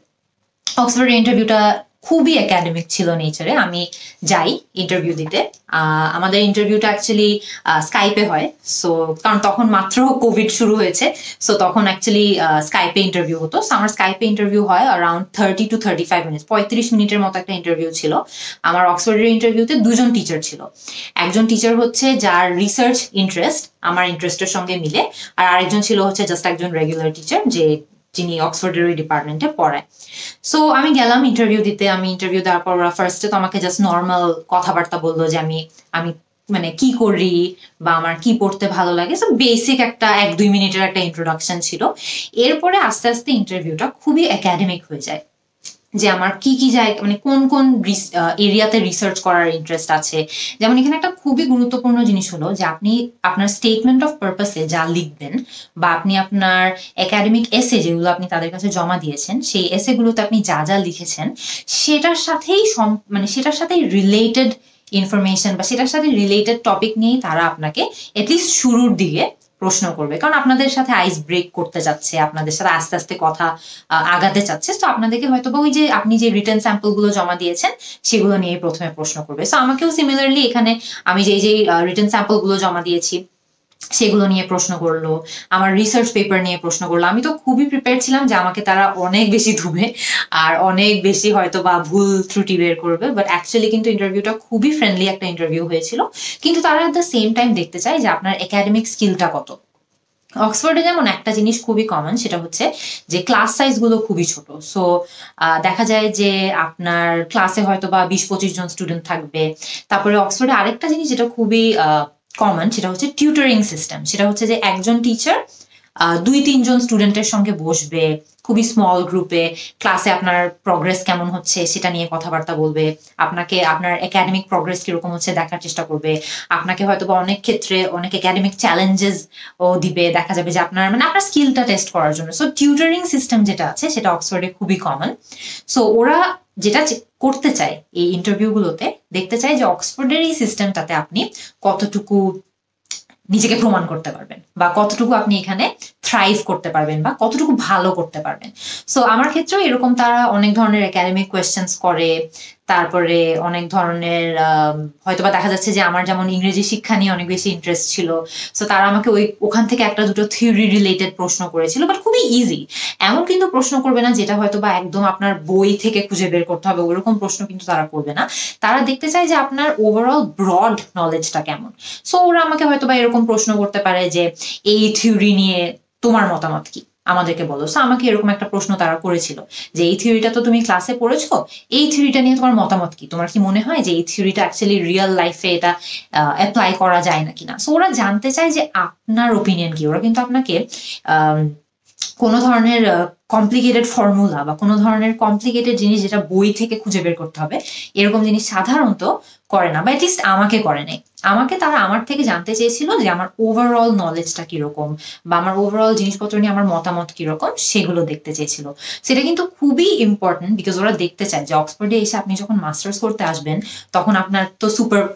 [SPEAKER 1] অক্সফোর্ডের ইন্টারভিউটা খুবই একাডেমিক ছিল নেচারে। আমি যাই ইন্টারভিউ দিতে, আমাদের ইন্টারভিউটা অ্যাকচুয়ালি স্কাইপে হয়। সো কারণ তখন মাত্র কোভিড শুরু হয়েছে, সো তখন অ্যাকচুয়ালি স্কাইপে ইন্টারভিউ হতো। সো আমার স্কাইপে ইন্টারভিউ হয় অ্যারাউন্ড 30 to 35 মিনিটস, 35 মিনিটের মতো একটা ইন্টারভিউ ছিল। আমার অক্সফোর্ডের ইন্টারভিউতে দুজন টিচার ছিল। একজন টিচার হচ্ছে যার রিসার্চ ইন্টারেস্ট আমার ইন্টারেস্টের সঙ্গে মিলে, আর আরেকজন ছিল হচ্ছে জাস্ট একজন রেগুলার টিচার যে যিনি অক্সফোর্ডের ওই ডিপার্টমেন্টে পড়ায়। সো আমি গেলাম ইন্টারভিউ দিতে। আমি ইন্টারভিউ দেওয়ার পর ওরা ফার্স্টে তো আমাকে জাস্ট নর্মাল কথাবার্তা বললো যে আমি মানে কি করি বা আমার কি পড়তে ভালো লাগে, সো বেসিক একটা 1-2 মিনিটের একটা ইন্ট্রোডাকশন ছিল। এরপরে আস্তে আস্তে ইন্টারভিউটা খুবই একাডেমিক হয়ে যায়, যে আমার কি কি জায়গা মানে কোন কোন এরিয়াতে রিসার্চ করার ইন্টারেস্ট আছে। যেমন এখানে একটা খুবই গুরুত্বপূর্ণ জিনিস হলো যে আপনি আপনার স্টেটমেন্ট অফ পারপাসে যা লিখবেন বা আপনি আপনার একাডেমিক এসে যেগুলো আপনি তাদের কাছে জমা দিয়েছেন, সেই এসেগুলোতে আপনি যা যা লিখেছেন সেটার সাথেই মানে সেটার সাথেই রিলেটেড ইনফরমেশন বা সেটার সাথে রিলেটেড টপিক নিয়েই তারা আপনাকে এটলিস্ট শুরুর দিকে প্রশ্ন করবে, কারণ আপনাদের সাথে আইস ব্রেক করতে যাচ্ছে, আপনাদের সাথে আস্তে আস্তে কথা আগাতে চাচ্ছে। তো আপনাদেরকে হয়তো বা ওই যে আপনি যে রিটেন স্যাম্পল গুলো জমা দিয়েছেন সেগুলো নিয়ে প্রথমে প্রশ্ন করবে। সো আমাকেও সিমিলারলি এখানে আমি যে রিটেন স্যাম্পল গুলো জমা দিয়েছি সেগুলো নিয়ে প্রশ্ন করলো, আমার রিসার্চ পেপার নিয়ে প্রশ্ন করলো। আমি তো খুবই প্রিপেয়ার ছিলাম যে আমাকে তারা অনেক বেশি ধুবে আর অনেক বেশি হয়তো বা ভুল ত্রুটি বের করবে, বাট অ্যাকচুয়ালি কিন্তু ইন্টারভিউটা খুবই ফ্রেন্ডলি একটা ইন্টারভিউ হয়েছিল। কিন্তু তারা এট দ্য সেম টাইম দেখতে চায় যে আপনার একাডেমিক স্কিলটা কত। অক্সফোর্ডে যেমন একটা জিনিস খুবই কমন, সেটা হচ্ছে যে ক্লাস সাইজ গুলো খুবই ছোট। সো দেখা যায় যে আপনার ক্লাসে হয়তো বা 20-25 জন স্টুডেন্ট থাকবে। তারপরে অক্সফোর্ডে আরেকটা জিনিস যেটা খুবই কমন, সেটা হচ্ছে টিউটরিং সিস্টেম। সেটা হচ্ছে যে একজন টিচার 2-3 জন স্টুডেন্টের সঙ্গে বসবে খুবই স্মল গ্রুপে, ক্লাসে আপনার প্রগ্রেস কেমন হচ্ছে সেটা নিয়ে কথাবার্তা বলবে, আপনাকে আপনার একাডেমিক প্রগ্রেস কিরকম হচ্ছে দেখার চেষ্টা করবে, আপনাকে হয়তো বা অনেক ক্ষেত্রে অনেক একাডেমিক চ্যালেঞ্জেস ও দিবে, দেখা যাবে যে আপনার মানে আপনার স্কিলটা টেস্ট করার জন্য। সো টিউটরিং সিস্টেম যেটা আছে সেটা অক্সফোর্ডে খুবই কমন। সো ওরা যেটা করতে চায় এই ইন্টারভিউ গুলোতে, দেখতে চায় যে অক্সফোর্ডের এই সিস্টেমটাতে আপনি কতটুকু নিজেকে প্রমাণ করতে পারবেন বা কতটুকু আপনি এখানে থ্রাইভ করতে পারবেন বা কতটুকু ভালো করতে পারবেন। সো আমার ক্ষেত্রেও এরকম তারা অনেক ধরনের একাডেমিক কোয়েশ্চেন্স করে, তারপরে অনেক ধরনের হয়তোবা দেখা যাচ্ছে যে আমার যেমন ইংরেজি শিক্ষা নিয়ে অনেক বেশি ইন্টারেস্ট ছিল, সো তারা আমাকে ওখান থেকে একটা দুটো থিওরি রিলেটেড প্রশ্ন করেছিল, বাট খুবই ইজি। এমন কিন্তু প্রশ্ন করবে না যেটা হয়তোবা একদম আপনার বই থেকে খুঁজে বের করতে হবে, ওরকম প্রশ্ন কিন্তু তারা করবে না। তারা দেখতে চায় যে আপনার ওভারঅল ব্রড নলেজটা কেমন। সো ওরা আমাকে হয়তোবা এরকম প্রশ্ন করতে পারে যে এই থিওরি নিয়ে তোমার মতামত কি, আমাদেরকে বলো। সো আমাকে এরকম একটা প্রশ্ন তারা করেছিল যে এই থিওরিটা তো তুমি ক্লাসে পড়েছো, এই থিওরিটা নিয়ে তোমার মতামত কি, তোমার কি মনে হয় যে এই থিওরিটা অ্যাকচুয়ালি রিয়েল লাইফে এটা অ্যাপ্লাই করা যায় না কিনা। সো ওরা জানতে চায় যে আপনার ওপিনিয়ন কি। ওরা কিন্তু আপনাকে কোনো ধরনের কমপ্লিকেটেড ফর্মুলা বা কোনো ধরনের কমপ্লিকেটেড জিনিস যেটা বই থেকে খুঁজে বের করতে হবে এরকম জিনিস সাধারণত করে না, বা অ্যাটলিস্ট আমাকে করে নাই। আমাকে তারা আমার থেকে জানতে চেয়েছিল যে আমার ওভারঅল নলেজটা কিরকম বা আমার ওভারঅল জিনিসপত্র নিয়ে আমার মতামত কিরকম সেগুলো দেখতে চেয়েছিল। সেটা কিন্তু খুবই ইম্পর্টেন্ট, বিকজ ওরা দেখতে চায় যে অক্সফোর্ডে এসে আপনি যখন মাস্টার্স করতে আসবেন তখন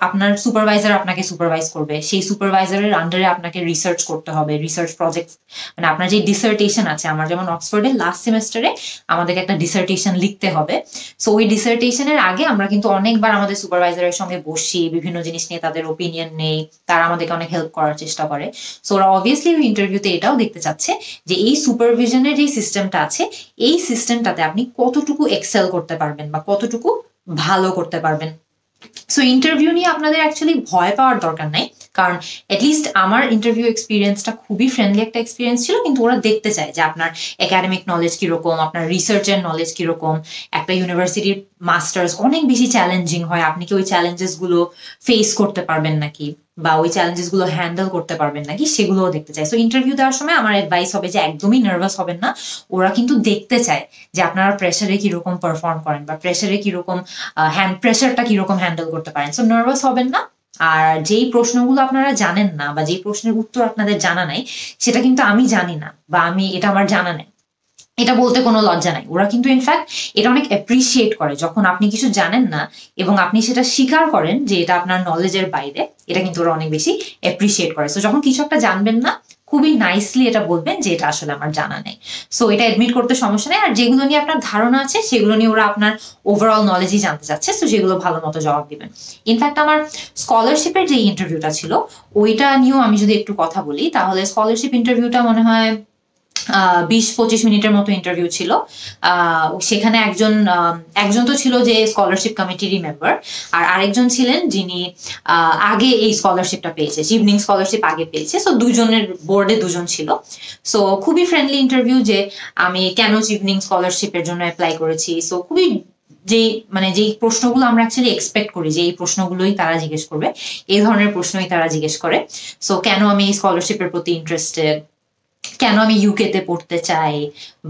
[SPEAKER 1] আপনার সুপারভাইজার আপনাকে সুপারভাইজ করবে, সেই সুপারভাইজারের আন্ডারে আপনাকে রিসার্চ করতে হবে, রিসার্চ প্রজেক্ট মানে আপনার যে ডিসার্টেশন আছে। আমার যেমন অক্সফোর্ডে লাস্ট সেমেস্টারে আমাদেরকে একটা ডিসার্টেশন লিখতে হবে। সো ওই ডিসার্টেশনের আগে আমরা কিন্তু অনেকবার আমাদের সুপারভাইজারের সঙ্গে বসি, বিভিন্ন জিনিস নিয়ে তাদের ওপিনিয়ন নেই, তারা আমাদেরকে অনেক হেল্প করার চেষ্টা করে। সো ওরা অবভিয়াসলি ইন্টারভিউতে এটাও দেখতে চাচ্ছে যে এই সুপারভিশনের যে সিস্টেমটা আছে এই সিস্টেমটাতে আপনি কতটুকু এক্সেল করতে পারবেন বা কতটুকু ভালো করতে পারবেন। সো ইন্টারভিউ নিয়ে আপনাদের অ্যাকচুয়ালি ভয় পাওয়ার দরকার নাই, কারণ অ্যাটলিস্ট আমার ইন্টারভিউ এক্সপিরিয়েন্সটা খুবই ফ্রেন্ডলি একটা এক্সপিরিয়েন্স ছিল। কিন্তু ওরা দেখতে চায় যে আপনার একাডেমিক নলেজ কিরকম, আপনার রিসার্চের নলেজ কিরকম। একটা ইউনিভার্সিটির মাস্টার্স অনেক বেশি চ্যালেঞ্জিং হয়, আপনি কি ওই চ্যালেঞ্জেস গুলো ফেস করতে পারবেন নাকি বা ওই চ্যালেঞ্জেস গুলো হ্যান্ডেল করতে পারবেন নাকি সেগুলোও দেখতে চায়। সো ইন্টারভিউ দেওয়ার সময় আমার অ্যাডভাইস হবে যে একদমই নার্ভাস হবেন না। ওরা কিন্তু দেখতে চায় যে আপনারা প্রেসারে কিরকম পারফর্ম করেন বা প্রেসারে কিরকম প্রেসারটা কিরকম হ্যান্ডেল করতে পারেন। সো নার্ভাস হবেন না। আর যেই প্রশ্নগুলো আপনারা জানেন না বা যেই প্রশ্নের উত্তর আপনাদের জানা নাই সেটা কিন্তু আমি জানি না বা এটা আমার জানা নেই, এটা বলতে কোনো লজ্জা নাই। ওরা কিন্তু ইনফ্যাক্ট এটা অনেক অ্যাপ্রিসিয়েট করে যখন আপনি কিছু জানেন না এবং আপনি সেটা স্বীকার করেন যে এটা আপনার নলেজের বাইরে, এটা কিন্তু ওরা অনেক বেশি অ্যাপ্রিসিয়েট করে। সো যখন কিছু একটা জানবেন না খুবই নাইসলি এটা বলবেন যে এটা আসলে আমার জানা নেই। সো এটা অ্যাডমিট করতে সমস্যা নেই। আর যেগুলো নিয়ে আপনার ধারণা আছে সেগুলো নিয়ে ওরা আপনার ওভারঅল নলেজই জানতে চাচ্ছে, তো সেগুলো ভালো মতো জবাব দিবেন। ইনফ্যাক্ট আমার স্কলারশিপের যে ইন্টারভিউটা ছিল ওইটা নিয়েও আমি যদি একটু কথা বলি, তাহলে স্কলারশিপ ইন্টারভিউটা মনে হয় 20-25 মিনিটের মতো ইন্টারভিউ ছিল। সেখানে একজন তো ছিল যে স্কলারশিপ কমিটিরই মেম্বার, আর আরেকজন ছিলেন যিনি আগে এই স্কলারশিপটা পেয়েছে, ইভিনিং স্কলারশিপ আগে পেয়েছে। সো দুজনের বোর্ডে দুজন ছিল। সো খুবই ফ্রেন্ডলি ইন্টারভিউ, যে আমি কেন ইভিনিং স্কলারশিপের জন্য অ্যাপ্লাই করেছি। সো খুবই যেই প্রশ্নগুলো আমরা অ্যাকচুয়ালি এক্সপেক্ট করি যে এই প্রশ্নগুলোই তারা জিজ্ঞেস করবে, এই ধরনের প্রশ্নই তারা জিজ্ঞেস করে। সো কেন আমি এই স্কলারশিপের প্রতি ইন্টারেস্টেড, কেন আমি ইউকেতে পড়তে চাই,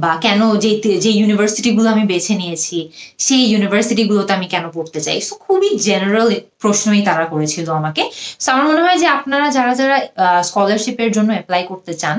[SPEAKER 1] বা কেন যে ইউনিভার্সিটিগুলো আমি বেছে নিয়েছি সেই ইউনিভার্সিটিগুলোতে আমি কেন পড়তে চাই। সো খুবই জেনারেল প্রশ্নই তারা করেছিল আমাকে। সো আমার মনে হয় যে আপনারা যারা যারা স্কলারশিপের জন্য অ্যাপ্লাই করতে চান,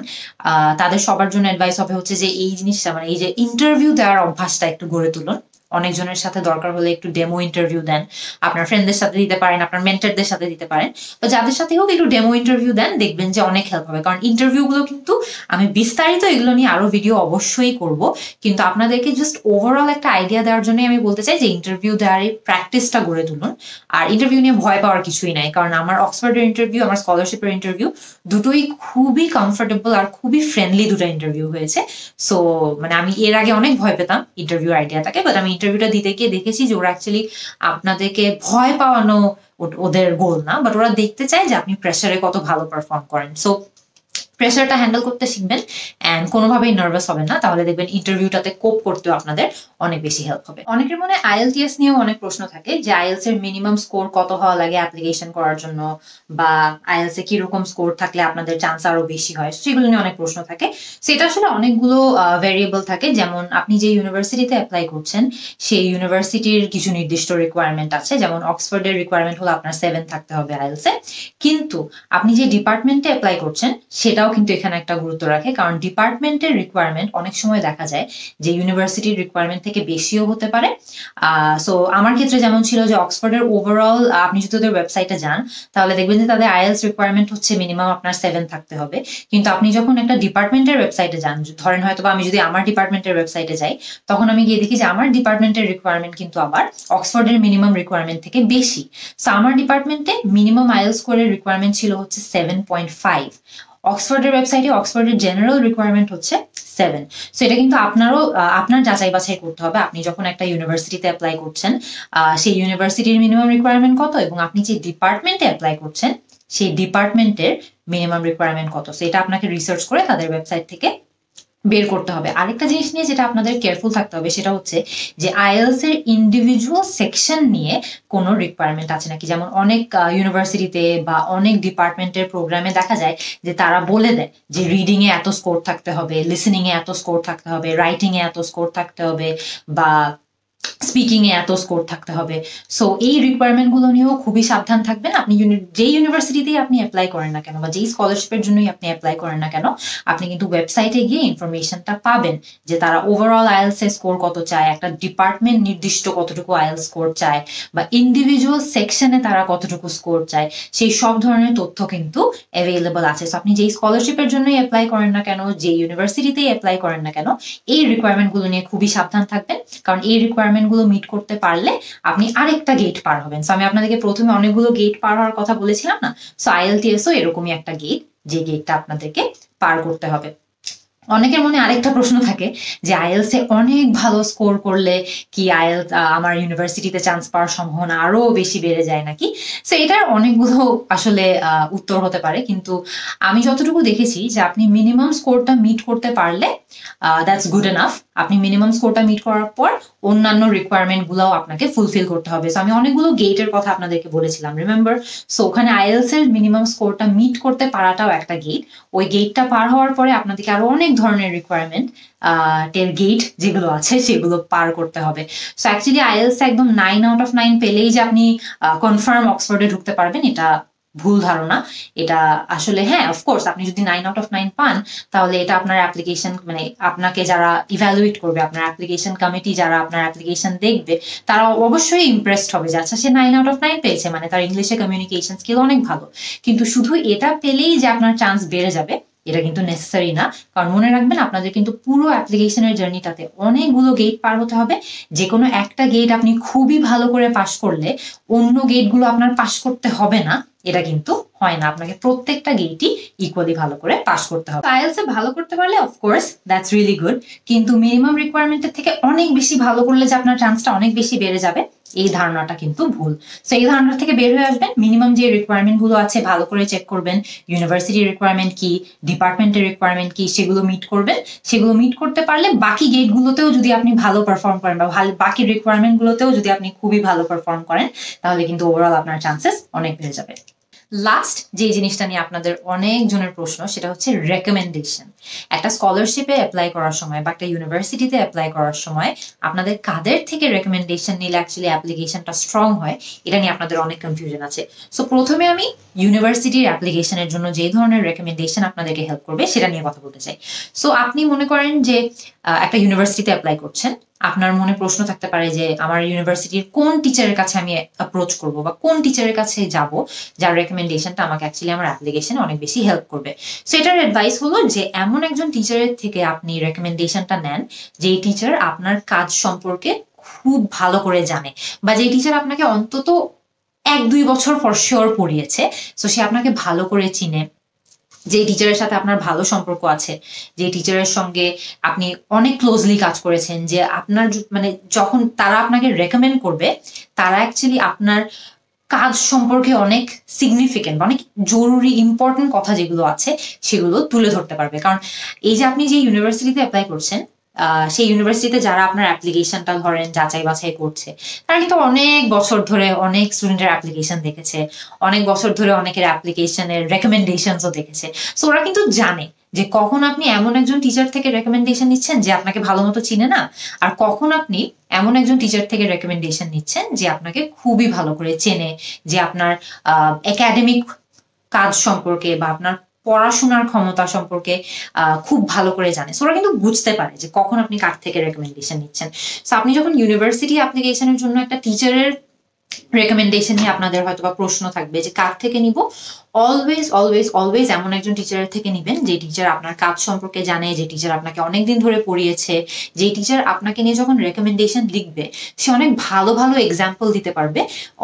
[SPEAKER 1] তাদের সবার জন্য অ্যাডভাইস হবে হচ্ছে যে এই জিনিসটা, মানে এই যে ইন্টারভিউ দেওয়ার অভ্যাসটা একটু গড়ে তুলুন। অনেকজনের সাথে দরকার হলে একটু ডেমো ইন্টারভিউ দেন, আপনার ফ্রেন্ডদের সাথে দিতে পারেন, আপনার মেন্টরদের সাথে দিতে পারেন, বা যাদের সাথে হোক একটু ডেমো ইন্টারভিউ দেন, দেখবেন যে অনেক হেল্প হবে। কারণ ইন্টারভিউগুলো কিন্তু আমি বিস্তারিত এগুলো নিয়ে আরো ভিডিও অবশ্যই করব, কিন্তু আপনাদেরকে জাস্ট ওভারঅল একটা আইডিয়া দেওয়ার জন্য আমি বলতে চাই যে ইন্টারভিউ দেওয়ার এই প্র্যাকটিসটা গড়ে তুলুন। আর ইন্টারভিউ নিয়ে ভয় পাওয়ার কিছুই নাই, কারণ আমার অক্সফোর্ডের ইন্টারভিউ, আমার স্কলারশিপের ইন্টারভিউ দুটোই খুবই কমফোর্টেবল আর খুবই ফ্রেন্ডলি দুটো ইন্টারভিউ হয়েছে। সো মানে আমি এর আগে অনেক ভয় পেতাম ইন্টারভিউ আইডিয়াটাকে, বাট আমি ইন্টারভিউটা দিতে গিয়ে দেখেছি যে ওরা অ্যাকচুয়ালি আপনাদেরকে ভয় পাওয়ানো ওদের গোল না, বাট ওরা দেখতে চায় যে আপনি প্রেসারে কত ভালো পারফর্ম করেন। সো প্রেশারটা হ্যান্ডেল করতে শিখবেন অ্যান্ড কোনোভাবেই নার্ভাস হবেন না, তাহলে দেখবেন ইন্টারভিউটাতে কোপ করতেও আপনাদের অনেক বেশি হেল্প হবে। অনেকের মনে আইএলটিএস নিয়েও অনেক প্রশ্ন থাকে যে আইএলস এর মিনিমাম স্কোর কত হওয়া লাগে অ্যাপ্লিকেশন করার জন্য, বা আইএলস এ কিরকম স্কোর থাকলে আপনাদের চান্স আরো বেশি হয়, সেগুলো নিয়ে অনেক প্রশ্ন থাকে। সেটা আসলে অনেকগুলো ভেরিয়েবল থাকে। যেমন আপনি যে ইউনিভার্সিটিতে অ্যাপ্লাই করছেন সেই ইউনিভার্সিটির কিছু নির্দিষ্ট রিকোয়ারমেন্ট আছে। যেমন অক্সফোর্ডের রিকোয়ারমেন্ট হলো আপনার 7 থাকতে হবে আইএলস এ, কিন্তু আপনি যে ডিপার্টমেন্টে অ্যাপ্লাই করছেন সেটা কিন্তু এখানে একটা গুরুত্ব রাখে, কারণ ডিপার্টমেন্টের রিকোয়ারমেন্ট অনেক সময় দেখা যায় যে ইউনিভার্সিটির রিকোয়ারমেন্ট থেকে বেশিও হতে পারে। সো আমার ক্ষেত্রে যেমন ছিল যে অক্সফোর্ডের ওভারঅল আপনি যদি ওদের ওয়েবসাইটে যান তাহলে দেখবেন যে তাদের আইএলস রিকোয়ারমেন্ট হচ্ছে মিনিমাম আপনার 7 থাকতে হবে। কিন্তু আপনি যখন একটা ডিপার্টমেন্টের ওয়েবসাইটে যান, ধরেন হয়তো আমি যদি আমার ডিপার্টমেন্টের ওয়েবসাইটে যাই, তখন আমি গিয়ে দেখি যে আমার ডিপার্টমেন্টের রিকোয়ারমেন্ট কিন্তু আবার অক্সফোর্ডের মিনিমাম রিকোয়ারমেন্ট থেকে বেশি। সো আমার ডিপার্টমেন্টে মিনিমাম আইএলস স্কোরের রিকোয়ারমেন্ট ছিল হচ্ছে 7.5। অক্সফোর্ডের ওয়েবসাইটে অক্সফোর্ডের জেনারেল রিকোয়ারমেন্ট হচ্ছে 7। সো এটা কিন্তু আপনার যাচাই বাছাই করতে হবে। আপনি যখন একটা ইউনিভার্সিটিতে অ্যাপ্লাই করছেন, সেই ইউনিভার্সিটির মিনিমাম রিকোয়ারমেন্ট কত, এবং আপনি যে ডিপার্টমেন্টে অ্যাপ্লাই করছেন সেই ডিপার্টমেন্টের মিনিমাম রিকোয়ারমেন্ট কত, সেটা আপনাকে রিসার্চ করে তাদের ওয়েবসাইট থেকে বের করতে হবে। আরেকটা জিনিস নিয়ে যেটা আপনাদের কেয়ারফুল থাকতে হবে সেটা হচ্ছে যে আইএলস এর ইন্ডিভিজুয়াল সেকশন নিয়ে কোনো রিকোয়ারমেন্ট আছে নাকি। যেমন অনেক ইউনিভার্সিটিতে বা অনেক ডিপার্টমেন্টের প্রোগ্রামে দেখা যায় যে তারা বলে দেয় যে রিডিং এ এত স্কোর থাকতে হবে, লিসেনিং এ এত স্কোর থাকতে হবে, রাইটিং এ এত স্কোর থাকতে হবে, বা স্পিকিং এ এত স্কোর থাকতে হবে। সো এই রিকোয়ারমেন্ট গুলো নিয়েও খুবই সাবধান থাকবেন। আপনি যেই ইউনিভার্সিটিতেই আপনি অ্যাপ্লাই করেন না কেন, বা যেই স্কলারশিপের জন্যই আপনি অ্যাপ্লাই করেন না কেন, আপনি কিন্তু ওয়েবসাইটে গিয়ে ইনফরমেশনটা পাবেন যে তারা ওভারঅল আইএলস এর স্কোর কত চায়, একটা ডিপার্টমেন্ট নির্দিষ্ট কতটুকু আইএলস স্কোর চায়, বা ইন্ডিভিজুয়াল সেকশনে তারা কতটুকু স্কোর চায়, সেই সব ধরনের তথ্য কিন্তু অ্যাভেলেবল আছে। সো আপনি যেই স্কলারশিপের জন্যই অ্যাপ্লাই করেন না কেন, যে ইউনিভার্সিটিতেই অ্যাপ্লাই করেন না কেন, এই রিকোয়ারমেন্ট গুলো নিয়ে খুবই সাবধান থাকবেন, কারণ এই রিকোয়ারমেন্ট গুলো মিট করতে পারলে আপনি আরেকটা গেট পার হবেন। সো আমি আপনাদেরকে প্রথমে অনেকগুলো গেট পার হওয়ার কথা বলেছিলাম না, সো আইএলটিএসও এরকমই একটা গেট, যে গেটটা আপনাদেরকে পার করতে হবে। অনেকের মনে আরেকটা প্রশ্ন থাকে যে আইএলস এ অনেক ভালো স্কোর করলে কি আইএলস আমার ইউনিভার্সিটিতে চান্স পাওয়ার সম্ভাবনা আরো বেশি বেড়ে যায় নাকি। সো এটার অনেকগুলো আসলে উত্তর হতে পারে, কিন্তু আমি যতটুকু দেখেছি যে আপনি মিনিমাম স্কোরটা মিট করতে পারলে দ্যাটস গুড এনাফ। আপনি মিনিমাম স্কোরটা মিট করার পর অন্যান্য রিকোয়ারমেন্ট গুলাও আপনাকে ফুলফিল করতে হবে। সো আমি অনেকগুলো গেটের কথা আপনাদেরকে বলেছিলাম, রিমেম্বার। সো ওখানে আইএলস এর মিনিমাম স্কোরটা মিট করতে পারাটাও একটা গেট। ওই গেটটা পার হওয়ার পরে আপনাদেরকে আরো অনেক ধরনের রিকোয়ারমেন্ট টের গেট যেগুলো আছে সেগুলো পার করতে হবে। সো অ্যাকচুয়ালি আইএলস একদম 9/9 পেলেই যে আপনি কনফার্ম অক্সফোর্ডে ঢুকতে পারবেন, এটা ভুল ধারণা। এটা আসলে হ্যাঁ, অফকোর্স আপনি যদি 9/9 পান তাহলে এটা আপনার অ্যাপ্লিকেশন, মানে আপনাকে যারা ইভ্যালুয়েট করবে, আপনার অ্যাপ্লিকেশন কমিটি যারা আপনার অ্যাপ্লিকেশন দেখবে, তারা অবশ্যই ইমপ্রেসড হবে যে আচ্ছা সে 9/9 পেয়েছে, মানে তার ইংলিশে কমিউনিকেশন স্কিল অনেক ভালো। কিন্তু শুধু এটা পেলেই যে আপনার চান্স বেড়ে যাবে এটা কিন্তু নেসেসারি না। কারণ মনে রাখবেন আপনাদের কিন্তু পুরো অ্যাপ্লিকেশনের জার্নিটাতে অনেকগুলো গেট পার হতে হবে। যে কোনো একটা গেট আপনি খুবই ভালো করে পাস করলে অন্য গেটগুলো আপনার পাস করতে হবে না, এটা কিন্তু হয় না, আপনাকে প্রত্যেকটা গেটই ইকুয়ালি ভালো করে পাস করতে হবে। আইএলটিএস এ ভালো করতে পারলে অফকোর্স দ্যাটস রিয়েলি গুড, কিন্তু মিনিমাম রিকোয়ারমেন্টের থেকে অনেক বেশি ভালো করলে যে আপনার চান্সটা অনেক বেশি বেড়ে যাবে, এই ধারণাটা কিন্তু ভুল। সো এই ধারণা থেকে বের হয়ে আসবেন, মিনিমাম যে রিকোয়ারমেন্ট গুলো আছে ভালো করে চেক করবেন, ইউনিভার্সিটির রিকোয়ারমেন্ট কি, ডিপার্টমেন্টের রিকোয়ারমেন্ট কি, সেগুলো মিট করবেন। সেগুলো মিট করতে পারলে বাকি গেট গুলোতেও যদি আপনি ভালো পারফর্ম করেন বা বাকি রিকোয়ারমেন্ট গুলোতেও যদি আপনি খুবই ভালো পারফর্ম করেন, তাহলে কিন্তু ওভারঅল আপনার চান্সেস অনেক বেড়ে যাবে। লাস্ট যে জিনিসটা নিয়ে আপনাদের অনেক জনের প্রশ্ন, সেটা হচ্ছে রেকমেন্ডেশন। একটা স্কলারশিপে অ্যাপ্লাই করার সময় বা একটা ইউনিভার্সিটিতে অ্যাপ্লাই করার সময় আপনাদের কাদের থেকে রেকমেন্ডেশন নিলে অ্যাকচুয়ালি অ্যাপ্লিকেশনটা স্ট্রং হয়, এটা নিয়ে আপনাদের অনেক কনফিউশন আছে। সো প্রথমে আমি ইউনিভার্সিটির অ্যাপ্লিকেশনের জন্য যে ধরনের রেকমেন্ডেশন আপনাদেরকে হেল্প করবে সেটা নিয়ে কথা বলতে চাই। সো আপনি মনে করেন যে একটা ইউনিভার্সিটিতে অ্যাপ্লাই করছেন, আপনার মনে প্রশ্ন থাকতে পারে যে আমার ইউনিভার্সিটির কোন টিচারের কাছে আমি অ্যাপ্রোচ করব বা কোন টিচারের কাছে যাব যার রেকমেন্ডেশনটা আমাকে অ্যাকচুয়ালি আমার অ্যাপ্লিকেশনে অনেক বেশি হেল্প করবে। সো এটার অ্যাডভাইস হলো যে এমন একজন টিচারের থেকে আপনি রেকমেন্ডেশনটা নেন যেই টিচার আপনার কাজ সম্পর্কে খুব ভালো করে জানে, বা যেই টিচার আপনাকে অন্তত 1-2 বছর ফর শিওর পড়িয়েছে, সো সে আপনাকে ভালো করে চিনে, যে টিচারের সাথে আপনার ভালো সম্পর্ক আছে, যে টিচারের সঙ্গে আপনি অনেক ক্লোজলি কাজ করেছেন, যে আপনার মানে যখন তারা আপনাকে রেকমেন্ড করবে তারা অ্যাকচুয়ালি আপনার কাজ সম্পর্কে অনেক সিগনিফিকেন্ট, অনেক জরুরি ইম্পর্টেন্ট কথা যেগুলো আছে সেগুলো তুলে ধরতে পারবে। কারণ এই যে আপনি যে ইউনিভার্সিটিতে অ্যাপ্লাই করছেন, সেই ইউনিভার্সিটিতে যারা আপনার অ্যাপ্লিকেশনটা ধরেন যাচাই বাছাই করছে, তারা কিন্তু অনেক বছর ধরে অনেক স্টুডেন্টের অ্যাপ্লিকেশন দেখেছে, অনেক বছর ধরে অনেকের অ্যাপ্লিকেশনের রেকমেন্ডেশনসও দেখেছে। সো ওরা কিন্তু জানে যে কখন আপনি এমন একজন টিচার থেকে রেকমেন্ডেশন নিচ্ছেন যে আপনাকে ভালো মতো চিনে না, আর কখন আপনি এমন একজন টিচার থেকে রেকমেন্ডেশন নিচ্ছেন যে আপনাকে খুবই ভালো করে চেনে, যে আপনার একাডেমিক কাজ সম্পর্কে বা আপনার পড়াশোনার ক্ষমতা সম্পর্কে খুব ভালো করে জানে। সো ওরা কিন্তু বুঝতে পারে যে কখন আপনি কার থেকে রেকমেন্ডেশন নিচ্ছেন। সো আপনি যখন ইউনিভার্সিটি অ্যাপ্লিকেশনের জন্য একটা টিচারের রেকমেন্ডেশন নিয়ে আপনাদের হয়তো বা প্রশ্ন থাকবে যে কার থেকে নিব, অলওয়েজ অলওয়েজ অলওয়েজ এমন একজন টিচারের থেকে নিবেন যে টিচার আপনার কাজ সম্পর্কে জানে, যে টিচার আপনাকে অনেকদিন ধরে পড়িয়েছে, যে টিচার আপনাকে নিয়ে যখন রেকমেন্ডেশন লিখবে সে অনেক ভালো ভালো এক্সাম্পল দিতে পারবে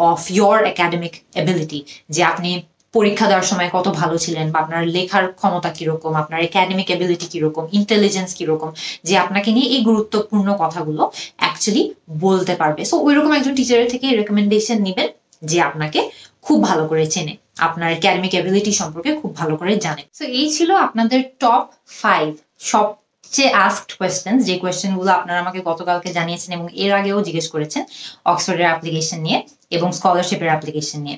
[SPEAKER 1] অফ ইয়োর একাডেমিক এবিলিটি, যে আপনি পরীক্ষা দেওয়ার সময় কত ভালো ছিলেন, বা আপনার লেখার ক্ষমতা কিরকম, আপনার একাডেমিক এবিলিটি কিরকম, ইন্টেলিজেন্স কিরকম, যে আপনাকে নিয়ে এই গুরুত্বপূর্ণ কথাগুলো অ্যাকচুয়ালি বলতে পারবে। সো ওইরকম একজন টিচারের থেকে রেকমেন্ডেশন নিবেন যে আপনাকে খুব ভালো করে চেনে, আপনার একাডেমিক এবিলিটি সম্পর্কে খুব ভালো করে জানে। সো এই ছিল আপনাদের টপ 5 সবচেয়ে আস্কড কোয়েশ্চেন, যে কোয়েশ্চেনগুলো আপনারা আমাকে গতকালকে জানিয়েছেন এবং এর আগেও জিজ্ঞেস করেছেন অক্সফোর্ডের অ্যাপ্লিকেশন নিয়ে এবং স্কলারশিপের অ্যাপ্লিকেশন নিয়ে।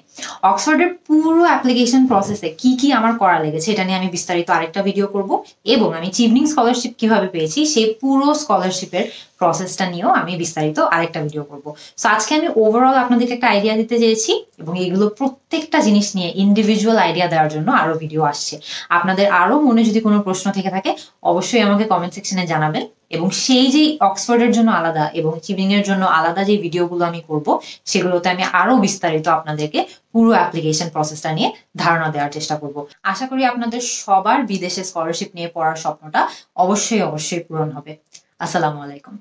[SPEAKER 1] অক্সফোর্ডের পুরো অ্যাপ্লিকেশন প্রসেসে কি কি আমার করা লেগেছে এটা নিয়ে আমি বিস্তারিত আরেকটা ভিডিও করব, এবং আমি চিভনিং স্কলারশিপ কিভাবে পেয়েছি সেই পুরো স্কলারশিপের প্রসেসটা নিয়েও আমি বিস্তারিত আরেকটা ভিডিও করব। সো আজকে আমি ওভারঅল আপনাদেরকে একটা আইডিয়া দিতে চেয়েছি, এবং এগুলো প্রত্যেকটা জিনিস নিয়ে ইন্ডিভিজুয়াল আইডিয়া দেওয়ার জন্য আরো ভিডিও আসছে। আপনাদের আরো মনে যদি কোনো প্রশ্ন থেকে থাকে অবশ্যই আমাকে কমেন্ট সেকশনে জানাবেন, এবং সেই যে অক্সফোর্ডের জন্য আলাদা এবং চিভনিং এর জন্য আলাদা যে ভিডিওগুলো আমি করব সেগুলোতে আমি আরো বিস্তারিত আপনাদেরকে পুরো অ্যাপ্লিকেশন প্রসেসটা নিয়ে ধারণা দেওয়ার চেষ্টা করব। আশা করি আপনাদের সবার বিদেশে স্কলারশিপ নিয়ে পড়ার স্বপ্নটা অবশ্যই অবশ্যই পূরণ হবে। আসসালামু আলাইকুম।